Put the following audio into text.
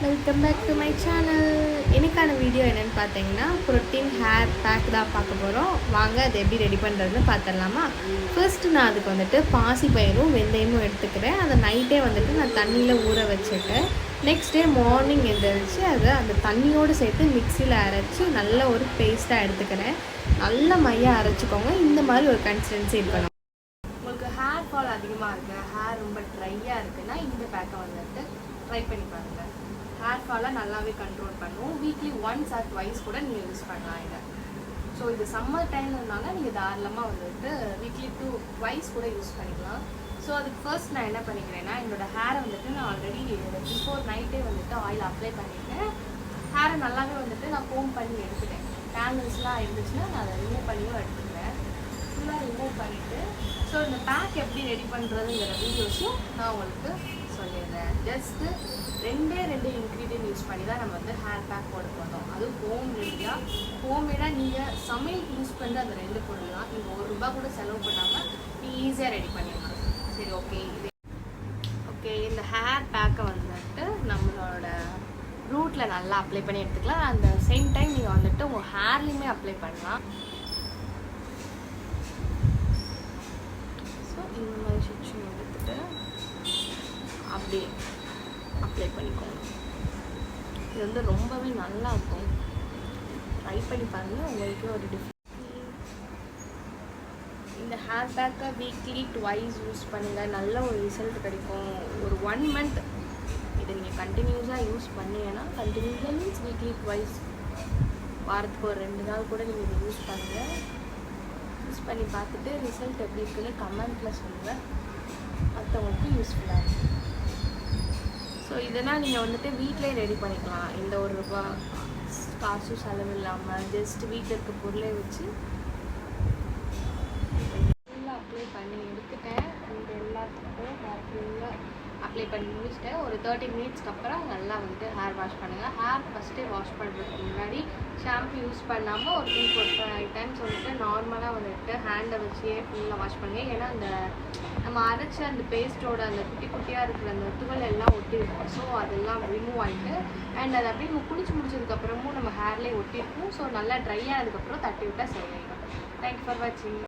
Welcome back to my channel. எனக்கான video என்னென்னு பார்த்தீங்கன்னா ப்ரோட்டீன் ஹேர் பேக் தான் பார்க்க போகிறோம். வாங்க அதை எப்படி ரெடி பண்ணுறதுன்னு பார்த்துடலாமா. ஃபர்ஸ்ட்டு நான் அதுக்கு வந்துட்டு பாசி பயிரும் வெந்தயமும் எடுத்துக்கிறேன். அதை நைட்டே வந்துட்டு நான் தண்ணியில் ஊற வச்சுட்டேன். நெக்ஸ்ட் டே மார்னிங் எழுந்திரிச்சு அதை அந்த தண்ணியோடு சேர்த்து மிக்சியில் அரைச்சி நல்ல ஒரு பேஸ்ட்டாக எடுத்துக்கிறேன். நல்ல மையாக அரைச்சிக்கோங்க. இந்த மாதிரி ஒரு கன்சிஸ்டன்சி இருக்கணும். உங்களுக்கு ஹேர் ஃபால் அதிகமாக இருக்குது, ஹேர் ரொம்ப ட்ரையாக இருக்குன்னா இந்த பேக்கை வந்துட்டு ட்ரை பண்ணி பாருங்கள். ஹேர் ஃபாலை நல்லாவே கண்ட்ரோல் பண்ணுவோம். வீக்லி ஒன்ஸ் ஆர் ட்வைஸ் கூட நீங்கள் யூஸ் பண்ணலாம் இதை. ஸோ இது சம்மர் டைம்னால நீங்கள் தாராளமாக வந்துட்டு வீக்லி ட்வைஸ் கூட யூஸ் பண்ணிக்கலாம். ஸோ அதுக்கு ஃபர்ஸ்ட் நான் என்ன பண்ணிக்கிறேன்னா, என்னோடய ஹேரை வந்துட்டு நான் ஆல்ரெடி பிஃபோர் நைட்டே வந்துட்டு ஆயில் அப்ளை பண்ணிவிட்டேன். ஹேரை நல்லாவே வந்துட்டு நான் கோம் பண்ணி எடுத்துட்டேன். டேங்கிள்ஸ்லாம் இருந்துச்சுன்னா நான் அதை ரிமூவ் பண்ணியும் எடுத்துக்கிறேன். ஃபுல்லாக ரிமூவ் பண்ணிவிட்டு ஸோ இந்த பேக் எப்படி ரெடி பண்ணுறதுங்கிற வீடியோஸும் நான் உங்களுக்கு சொல்லிடுறேன். ஜஸ்ட்டு ரெண்டே இன்க்ரீடியன்ட் யூஸ் பண்ணி தான் நம்ம வந்து ஹேர் பேக் போட போகிறோம். அதுவும் ஹோம்மேடாக நீங்கள் சமையல் யூஸ் பண்ணுற அந்த 2 பொருள் தான். நீங்கள் ₹1 கூட செலவு பண்ணாமல் நீங்கள் ஈஸியாக ரெடி பண்ணிடலாம். சரி, ஓகே இந்த ஹேர் பேக்கை வந்துட்டு நம்மளோட ரூட்டில் நல்லா அப்ளை பண்ணி எடுத்துக்கலாம். அந்த சேம் டைம் நீங்கள் வந்துட்டு உங்கள் ஹேர்லேயுமே அப்ளை பண்ணலாம். ஸோ இந்த மாதிரி சுவிட்சு எடுத்துகிட்டு அப்படியே அப்ளை பண்ணிக்கோங்க. இது வந்து ரொம்பவே நல்லா இருக்கும். ட்ரை பண்ணி பாருங்கள், உங்களுக்கு ஒரு டிஃப்ரெண்ட். இந்த ஹேர் பேக்கை வீக்லி ட்வைஸ் யூஸ் பண்ணுங்கள். நல்ல ஒரு ரிசல்ட் கிடைக்கும். ஒரு 1 மந்த் இதை நீங்கள் கண்டினியூஸாக யூஸ் பண்ணீங்கன்னா, கண்டினியூஸாக மீன்ஸ் வீக்லி ட்வைஸ், வாரத்துக்கு ஒரு 2 நாள் கூட நீங்கள் இதை யூஸ் பண்ணுங்கள். யூஸ் பண்ணி பார்த்துட்டு ரிசல்ட் எப்படி இருக்குன்னு கமெண்ட்டில் சொல்லுங்கள். மற்றவங்களுக்கு யூஸ்ஃபுல்லாக இருக்கும். ஸோ இதெல்லாம் நீங்கள் வந்துட்டு வீட்டிலே ரெடி பண்ணிக்கலாம். இந்த ₹1 காசு செலவு இல்லாமல் ஜஸ்ட் வீட்டில் இருக்க பொருளை வச்சு ஃபுல்லாக அப்ளை பண்ணி எடுத்துட்டேன். இந்த எல்லாத்துக்கும் ஃபுல்லாக அப்ளை பண்ணி முடிச்சிட்டேன். ஒரு 30 மினிட்ஸ்க்கு அப்புறம் நல்லா வந்துட்டு ஹேர் வாஷ் பண்ணுங்கள். ஹேர் ஃபஸ்ட்டே வாஷ் பண்ணுறதுக்கு முன்னாடி ஷாம்பு யூஸ் பண்ணாமல் ஒரு 3-4 டைம்ஸ் வந்துட்டு நார்மலாக வந்துட்டு ஹேண்டை வச்சே ஃபுல்லாக வாஷ் பண்ணுங்கள். ஏன்னா அந்த நம்ம அரைச்ச அந்த பேஸ்ட்டோட அந்த குட்டியாக இருக்கிற அந்த துகள் எல்லாம் ஒட்டியிருக்கும். ஸோ அதெல்லாம் ரிமூவ் ஆகிட்டு அண்ட் அது அப்படியே நம்ம குளிச்சு முடிச்சதுக்கப்புறமும் நம்ம ஹேர்லேயே ஒட்டியிருக்கும். ஸோ நல்லா ட்ரை ஆனதுக்கப்புறம் தட்டி விட்டால் சரியாயிடும். தேங்க்ஸ் ஃபார் வாட்சிங்.